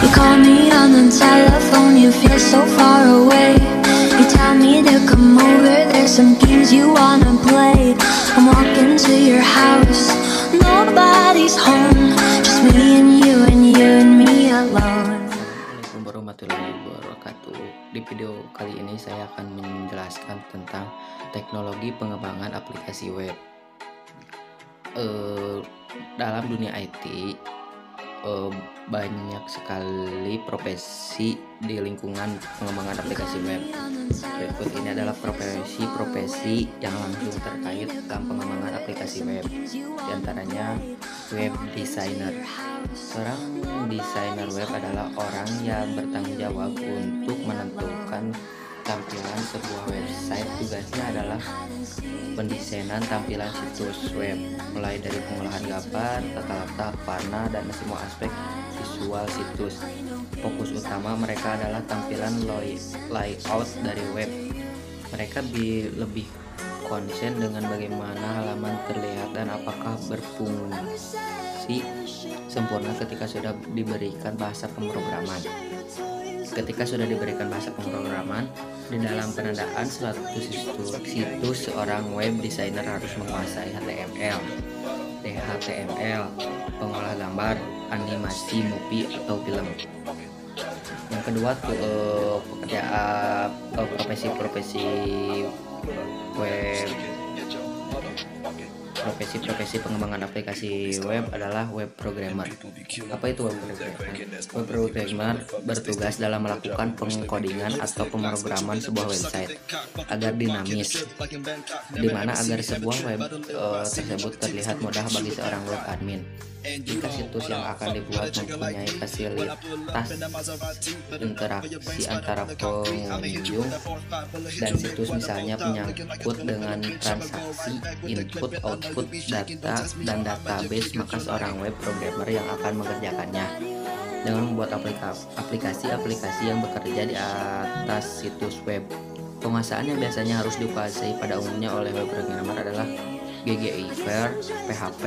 You call me on the telephone, you feel so far away. You tell me to come over, there's some games you wanna play. I'm walking to your house, nobody's home, just me and you and me alone. Assalamualaikum warahmatullahi wabarakatuh. Di video kali ini saya akan menjelaskan tentang teknologi pengembangan aplikasi web. Dalam dunia IT banyak sekali profesi di lingkungan pengembangan aplikasi web. Berikut ini adalah profesi yang langsung terkait dalam pengembangan aplikasi web. Di antaranya web designer. Seorang desainer web adalah orang yang bertanggung jawab untuk menentukan tampilan sebuah website. Tugasnya adalah pendesainan tampilan situs web, mulai dari pengolahan gambar, tata letak, warna, dan semua aspek visual situs. Fokus utama mereka adalah tampilan layout dari web. Mereka lebih konsen dengan bagaimana halaman terlihat dan apakah berfungsi sempurna ketika sudah diberikan bahasa pemrograman. Ketika sudah diberikan bahasa pemrograman, di dalam penandaan suatu situs, seorang web designer harus menguasai HTML, HTML, pengolah gambar, animasi, movie atau film. Yang kedua pekerjaan profesi web. Profesi pengembangan aplikasi web adalah web programmer. Apa itu web programmer? Web programmer bertugas dalam melakukan pengkodingan atau pemrograman sebuah website agar dinamis, di mana agar sebuah web tersebut terlihat mudah bagi seorang web admin. Jika situs yang akan dibuat mempunyai fasilitas interaksi antara pengunjung dan situs, misalnya menyangkut dengan transaksi input, output, data, dan database, maka seorang web programmer yang akan mengerjakannya dengan membuat aplikasi-aplikasi yang bekerja di atas situs web. Penguasaan yang biasanya harus dikuasai pada umumnya oleh web programmer adalah GGIver, PHP,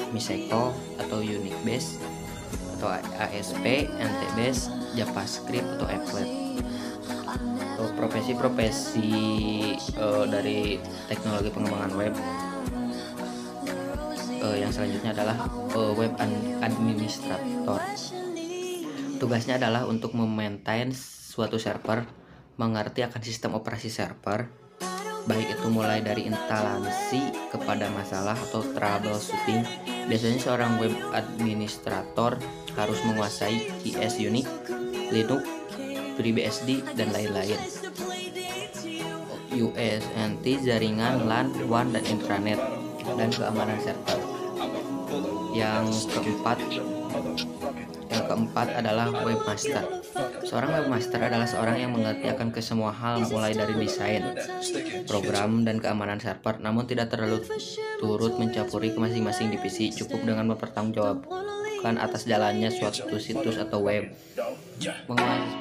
MySQL atau Unix Base atau ASP, NT-Base, JavaScript atau Applet. Profesi-profesi dari teknologi pengembangan web yang selanjutnya adalah web administrator. Tugasnya adalah untuk memaintain suatu server, mengerti akan sistem operasi server, baik itu mulai dari instalasi kepada masalah atau troubleshooting. Biasanya seorang web administrator harus menguasai JS, Unix, Linux, FreeBSD, dan lain-lain. USNT, jaringan LAN, WAN, dan intranet, dan keamanan server. Yang keempat adalah webmaster. Seorang webmaster adalah seorang yang mengerti akan kesemua hal, mulai dari desain, program, dan keamanan server, namun tidak terlalu turut mencampuri ke masing-masing divisi. Cukup dengan mempertanggungjawabkan atas jalannya suatu situs atau web.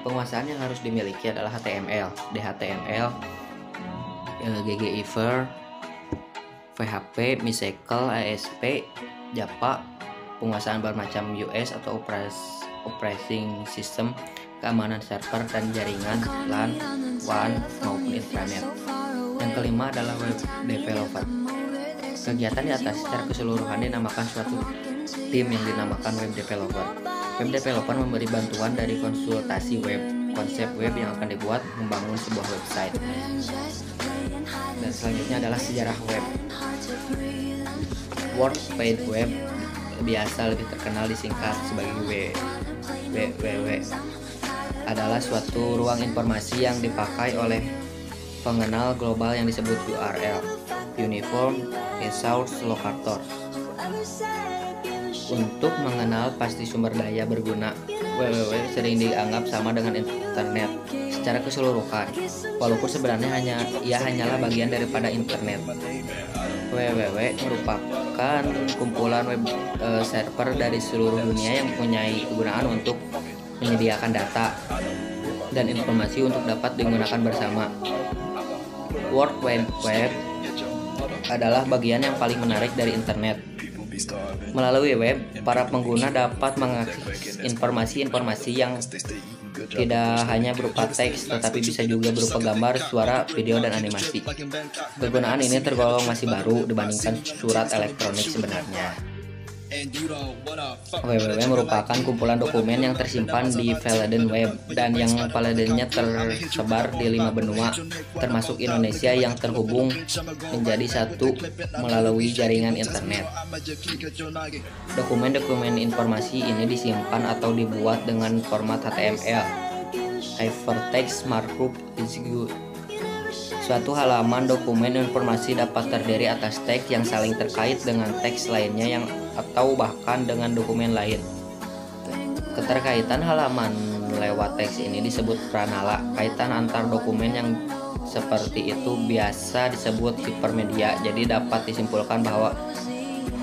Penguasaan yang harus dimiliki adalah HTML, HTML, GGIver, PHP, MySQL, ASP, Java, penguasaan bermacam US atau operating system, keamanan server, dan jaringan LAN, WAN, maupun intranet. Yang kelima adalah web developer. Kegiatan di atas secara keseluruhan dinamakan suatu tim yang dinamakan web developer. Web developer memberi bantuan dari konsultasi web, konsep web yang akan dibuat, membangun sebuah website. Dan selanjutnya adalah sejarah web. World Wide Web biasa lebih terkenal disingkat sebagai WWW, adalah suatu ruang informasi yang dipakai oleh pengenal global yang disebut URL, Uniform Resource Locator. Untuk mengenal pasti sumber daya berguna, WWW sering dianggap sama dengan internet secara keseluruhan, walaupun sebenarnya hanyalah bagian daripada internet. WWW merupakan kumpulan web server dari seluruh dunia yang mempunyai kegunaan untuk menyediakan data dan informasi untuk dapat digunakan bersama. World Wide Web adalah bagian yang paling menarik dari internet. Melalui web, para pengguna dapat mengakses informasi-informasi yang tidak hanya berupa teks, tetapi bisa juga berupa gambar, suara, video, dan animasi. Kegunaan ini tergolong masih baru dibandingkan surat elektronik sebenarnya. www merupakan kumpulan dokumen yang tersimpan di Valen Web dan yang Valennya tersebar di 5 benua, termasuk Indonesia yang terhubung menjadi satu melalui jaringan internet. Dokumen-dokumen informasi ini disimpan atau dibuat dengan format HTML, Hypertext Markup Execute. Suatu halaman dokumen informasi dapat terdiri atas teks yang saling terkait dengan teks lainnya atau bahkan dengan dokumen lain. Keterkaitan halaman lewat teks ini disebut pranala. Kaitan antar dokumen yang seperti itu biasa disebut hipermedia. Jadi dapat disimpulkan bahwa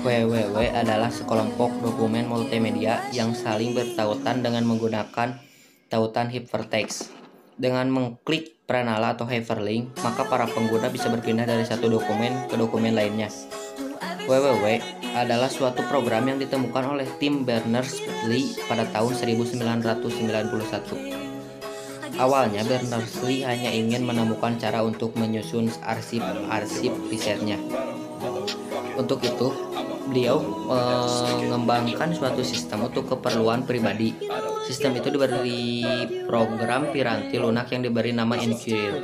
www adalah sekelompok dokumen multimedia yang saling bertautan dengan menggunakan tautan hypertext. Dengan mengklik pranala atau hyperlink, maka para pengguna bisa berpindah dari satu dokumen ke dokumen lainnya. www adalah suatu program yang ditemukan oleh tim Berners-Lee pada tahun 1991. Awalnya Berners-Lee hanya ingin menemukan cara untuk menyusun arsip risetnya. Untuk itu, beliau mengembangkan suatu sistem untuk keperluan pribadi. Sistem itu diberi program piranti lunak yang diberi nama Inquirer.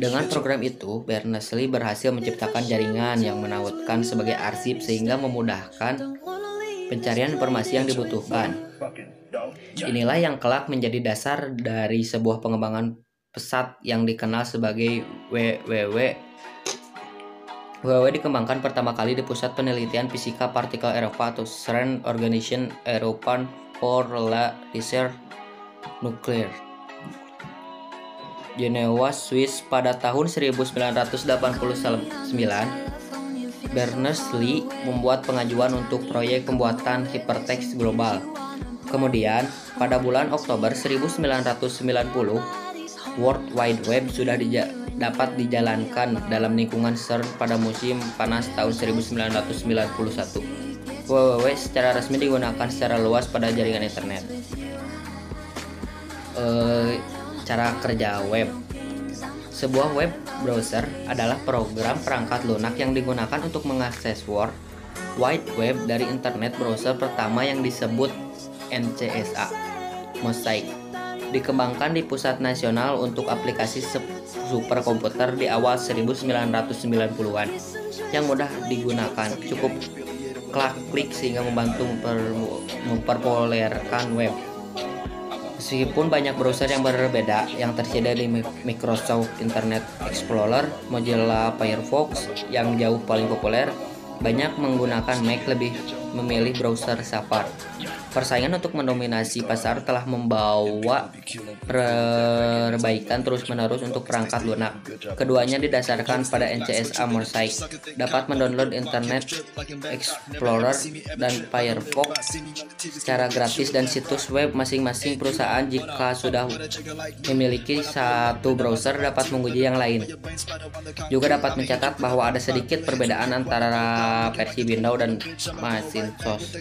Dengan program itu, Berners-Lee berhasil menciptakan jaringan yang menautkan sebagai arsip sehingga memudahkan pencarian informasi yang dibutuhkan. Inilah yang kelak menjadi dasar dari sebuah pengembangan pesat yang dikenal sebagai www. www dikembangkan pertama kali di Pusat Penelitian Fisika Partikel Eropa atau CERN, Organisation European for la Recherche Nucléaire, Jenewa, Swiss pada tahun 1989. Berners-Lee membuat pengajuan untuk proyek pembuatan hypertext global. Kemudian, pada bulan Oktober 1990, World Wide Web sudah dapat dijalankan dalam lingkungan CERN pada musim panas tahun 1991. www secara resmi digunakan secara luas pada jaringan internet. Cara kerja web. Sebuah web browser adalah program perangkat lunak yang digunakan untuk mengakses World Wide Web dari internet. Browser pertama yang disebut NCSA, Mosaic, dikembangkan di Pusat Nasional untuk aplikasi superkomputer di awal 1990-an yang mudah digunakan, cukup klik sehingga membantu memperpopulerkan web. Meskipun banyak browser yang berbeda yang tersedia di Microsoft Internet Explorer, Mozilla Firefox yang jauh paling populer, banyak menggunakan Mac lebih memilih browser Safari. Persaingan untuk mendominasi pasar telah membawa perbaikan terus-menerus untuk perangkat lunak. Keduanya didasarkan pada NCSA Mosaic, dapat mendownload Internet Explorer dan Firefox secara gratis dan situs web masing-masing perusahaan jika sudah memiliki satu browser dapat menguji yang lain. Juga dapat mencatat bahwa ada sedikit perbedaan antara versi Windows dan Macintosh.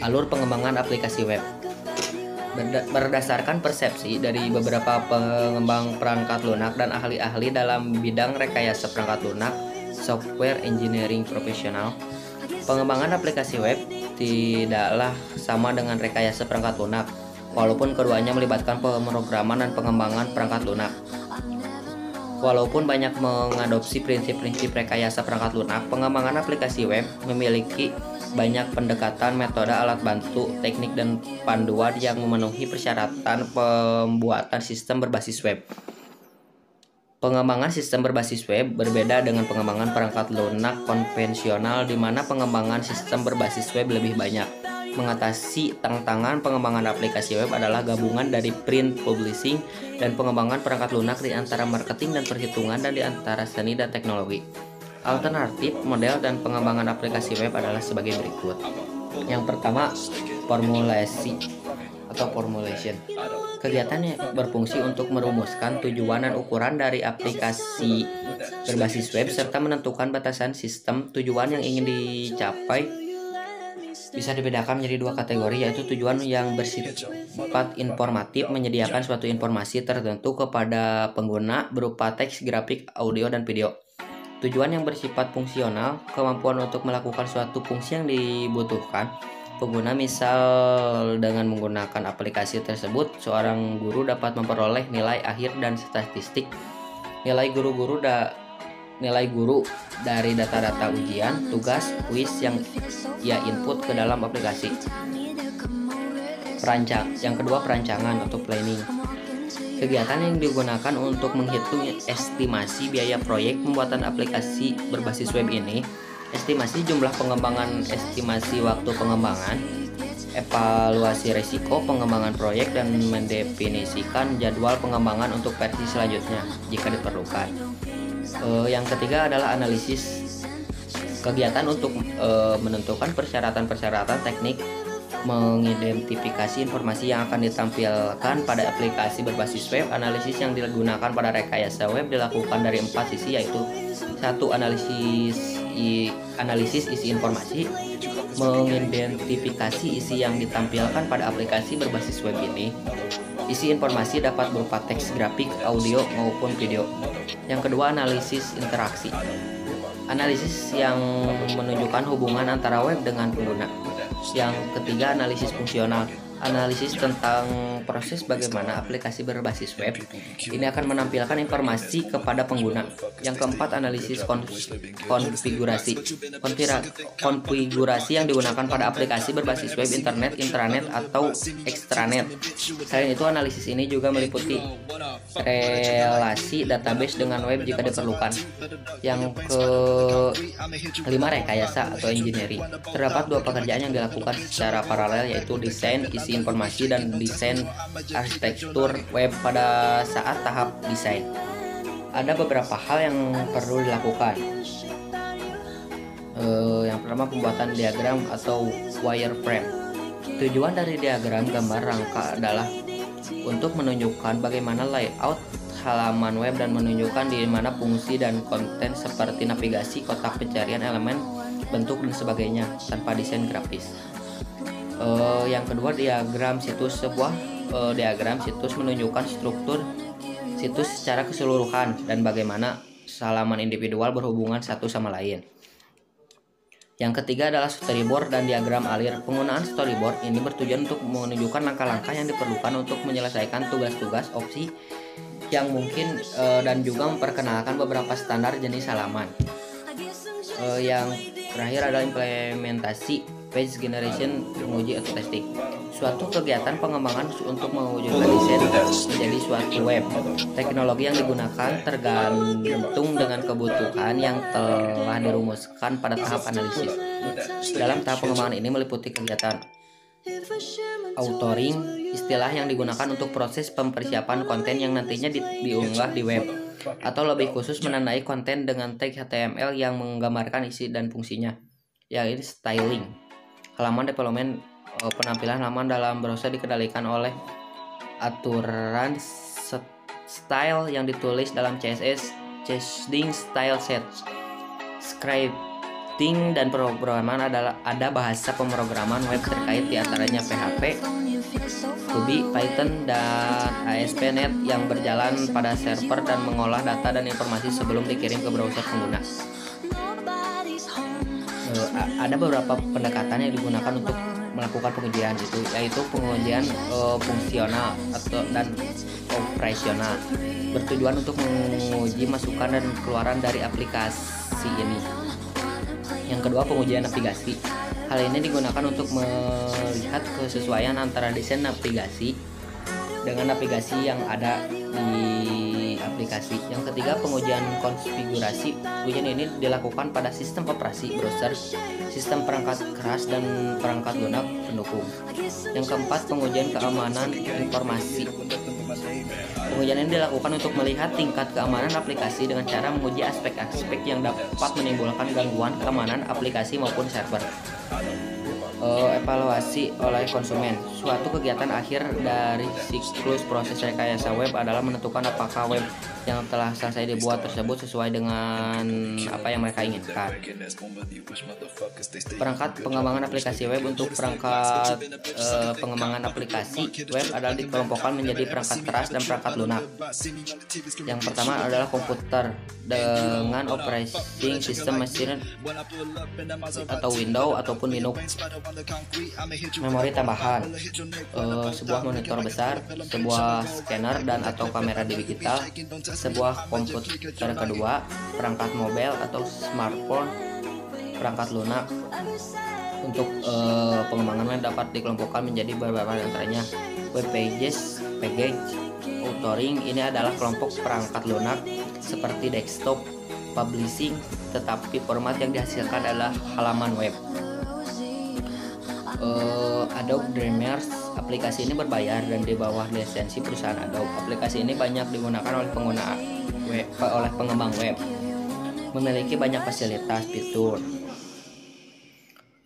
Alur pengembangan aplikasi web. Berdasarkan persepsi dari beberapa pengembang perangkat lunak dan ahli-ahli dalam bidang rekayasa perangkat lunak, software engineering profesional, pengembangan aplikasi web tidaklah sama dengan rekayasa perangkat lunak, walaupun keduanya melibatkan pemrograman dan pengembangan perangkat lunak. Walaupun banyak mengadopsi prinsip-prinsip rekayasa perangkat lunak, pengembangan aplikasi web memiliki banyak pendekatan, metode, alat bantu, teknik, dan panduan yang memenuhi persyaratan pembuatan sistem berbasis web. Pengembangan sistem berbasis web berbeda dengan pengembangan perangkat lunak konvensional, di mana pengembangan sistem berbasis web lebih banyak. Mengatasi tantangan pengembangan aplikasi web adalah gabungan dari print, publishing, dan pengembangan perangkat lunak di antara marketing dan perhitungan dan di antara seni dan teknologi. Alternatif model dan pengembangan aplikasi web adalah sebagai berikut. Yang pertama, formulasi atau formulation. Kegiatannya berfungsi untuk merumuskan tujuan dan ukuran dari aplikasi berbasis web serta menentukan batasan sistem tujuan yang ingin dicapai. Bisa dibedakan menjadi dua kategori, yaitu tujuan yang bersifat informatif, menyediakan suatu informasi tertentu kepada pengguna berupa teks, grafik, audio, dan video. Tujuan yang bersifat fungsional, kemampuan untuk melakukan suatu fungsi yang dibutuhkan pengguna. Misal dengan menggunakan aplikasi tersebut, seorang guru dapat memperoleh nilai akhir dan statistik nilai guru dari data-data ujian, tugas, kuis yang ia input ke dalam aplikasi. Yang kedua, perancangan atau planning. Kegiatan yang digunakan untuk menghitung estimasi biaya proyek pembuatan aplikasi berbasis web ini, estimasi jumlah pengembangan, estimasi waktu pengembangan, evaluasi risiko pengembangan proyek, dan mendefinisikan jadwal pengembangan untuk versi selanjutnya jika diperlukan. Yang ketiga adalah analisis. Kegiatan untuk menentukan persyaratan-persyaratan teknik, mengidentifikasi informasi yang akan ditampilkan pada aplikasi berbasis web. Analisis yang digunakan pada rekayasa web dilakukan dari 4 sisi, yaitu 1. Analisis isi informasi, mengidentifikasi isi yang ditampilkan pada aplikasi berbasis web ini. Isi informasi dapat berupa teks, grafik, audio, maupun video. Yang kedua, analisis interaksi. Analisis yang menunjukkan hubungan antara web dengan pengguna. Yang ketiga, analisis fungsional. Analisis tentang proses bagaimana aplikasi berbasis web ini akan menampilkan informasi kepada pengguna. Yang keempat, analisis konfigurasi. Konfigurasi yang digunakan pada aplikasi berbasis web, internet, intranet, atau extranet. Selain itu, analisis ini juga meliputi relasi database dengan web jika diperlukan. Yang kelima, rekayasa atau engineering. Terdapat 2 pekerjaan yang dilakukan secara paralel, yaitu desain isi informasi dan desain arsitektur web. Pada saat tahap desain, ada beberapa hal yang perlu dilakukan. Yang pertama, pembuatan diagram atau wireframe. Tujuan dari diagram gambar rangka adalah untuk menunjukkan bagaimana layout halaman web dan menunjukkan di mana fungsi dan konten seperti navigasi, kotak pencarian, elemen, bentuk, dan sebagainya tanpa desain grafis. Yang kedua, diagram situs. Sebuah diagram situs menunjukkan struktur situs secara keseluruhan dan bagaimana halaman individual berhubungan satu sama lain. Yang ketiga adalah storyboard dan diagram alir. Penggunaan storyboard ini bertujuan untuk menunjukkan langkah-langkah yang diperlukan untuk menyelesaikan tugas-tugas, opsi yang mungkin, dan juga memperkenalkan beberapa standar jenis halaman. Yang terakhir adalah implementasi, page generation, menguji atau testing. Suatu kegiatan pengembangan untuk mewujudkan desain menjadi suatu web. Teknologi yang digunakan tergantung dengan kebutuhan yang telah dirumuskan pada tahap analisis. Dalam tahap pengembangan ini meliputi kegiatan authoring, istilah yang digunakan untuk proses pempersiapan konten yang nantinya diunggah di web, atau lebih khusus menandai konten dengan tag HTML yang menggambarkan isi dan fungsinya. Yaitu styling. Halaman development, penampilan halaman dalam browser dikendalikan oleh aturan style yang ditulis dalam CSS, changing style set. Scripting dan pemrograman ada bahasa pemrograman web terkait diantaranya PHP, Ruby, Python, dan ASP.NET yang berjalan pada server dan mengolah data dan informasi sebelum dikirim ke browser pengguna. Ada beberapa pendekatan yang digunakan untuk melakukan pengujian itu, yaitu pengujian fungsional dan operasional, bertujuan untuk menguji masukan dan keluaran dari aplikasi ini. Yang kedua, pengujian navigasi. Hal ini digunakan untuk melihat kesesuaian antara desain navigasi dengan navigasi yang ada di aplikasi. Yang ketiga, pengujian konfigurasi. Ujian ini dilakukan pada sistem operasi, browser, sistem perangkat keras, dan perangkat lunak pendukung. Yang keempat, pengujian keamanan informasi. Pengujian ini dilakukan untuk melihat tingkat keamanan aplikasi dengan cara menguji aspek-aspek yang dapat menimbulkan gangguan keamanan aplikasi maupun server. Evaluasi oleh konsumen. Suatu kegiatan akhir dari siklus proses rekayasa web adalah menentukan apakah web yang telah selesai dibuat tersebut sesuai dengan apa yang mereka inginkan. Perangkat pengembangan aplikasi web. Untuk perangkat pengembangan aplikasi web adalah dikelompokkan menjadi perangkat keras dan perangkat lunak. Yang pertama adalah komputer dengan operating system mesin atau Windows ataupun Linux. Memori tambahan, sebuah monitor besar, sebuah scanner dan atau kamera digital, sebuah komputer kedua, perangkat mobile atau smartphone, perangkat lunak. Untuk pengembangan web dapat dikelompokkan menjadi beberapa antaranya web pages, package, authoring. Ini adalah kelompok perangkat lunak seperti desktop, publishing, tetapi format yang dihasilkan adalah halaman web. Adobe Dreamers, aplikasi ini berbayar dan di bawah lisensi perusahaan Adobe. Aplikasi ini banyak digunakan oleh pengembang web. Memiliki banyak fasilitas fitur.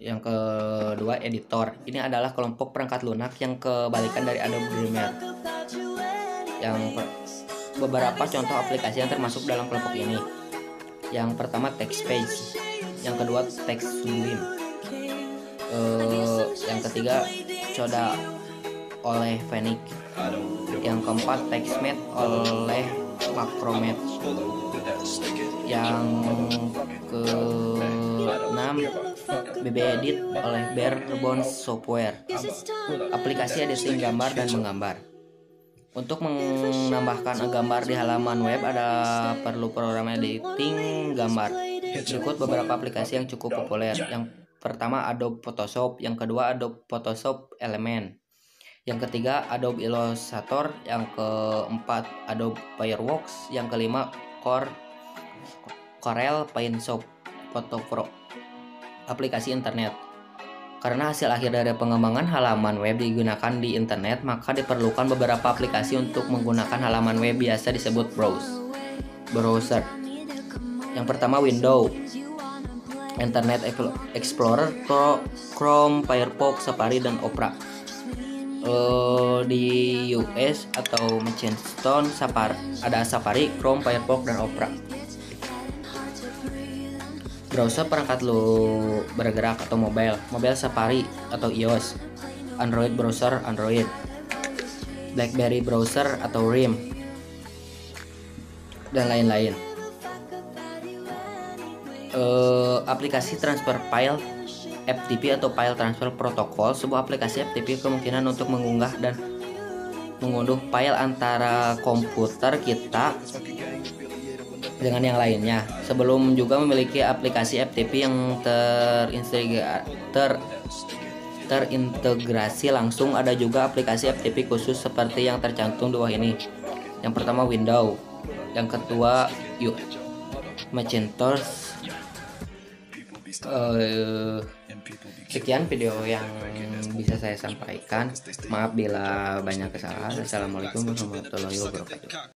Yang kedua, editor. Ini adalah kelompok perangkat lunak yang kebalikan dari Adobe Dreamers. Beberapa contoh aplikasi yang termasuk dalam kelompok ini. Yang pertama, TextPage. Yang kedua, TextSublime. Yang ketiga, Coda oleh Phoenix. Yang keempat, TextMate oleh Macromedia. Yang keenam, BBEdit oleh Barebones Software. Aplikasi editing gambar dan menggambar. Untuk menambahkan gambar di halaman web ada perlu program editing gambar. Berikut beberapa aplikasi yang cukup populer. Yang pertama, Adobe Photoshop. Yang kedua, Adobe Photoshop Element. Yang ketiga, Adobe Illustrator. Yang keempat, Adobe Fireworks. Yang kelima, Corel Paint Shop Photo Pro. Aplikasi internet. Karena hasil akhir dari pengembangan halaman web digunakan di internet, maka diperlukan beberapa aplikasi untuk menggunakan halaman web, biasa disebut browser. Yang pertama, Windows, Internet Explorer, Chrome, Firefox, Safari, dan Opera. Di US atau Macintosh ada Safari, Chrome, Firefox, dan Opera. Browser perangkat bergerak atau mobile Safari atau iOS, Android browser Android, BlackBerry browser atau RIM, dan lain-lain. Aplikasi transfer file FTP atau file transfer protocol. Sebuah aplikasi FTP kemungkinan untuk mengunggah dan mengunduh file antara komputer kita dengan yang lainnya. Sebelum juga memiliki aplikasi FTP yang terintegrasi langsung, ada juga aplikasi FTP khusus seperti yang tercantum di bawah ini. Yang pertama, Windows. Yang kedua, Macintosh. Sekian video yang bisa saya sampaikan. Maaf bila banyak kesalahan. Assalamualaikum warahmatullahi wabarakatuh.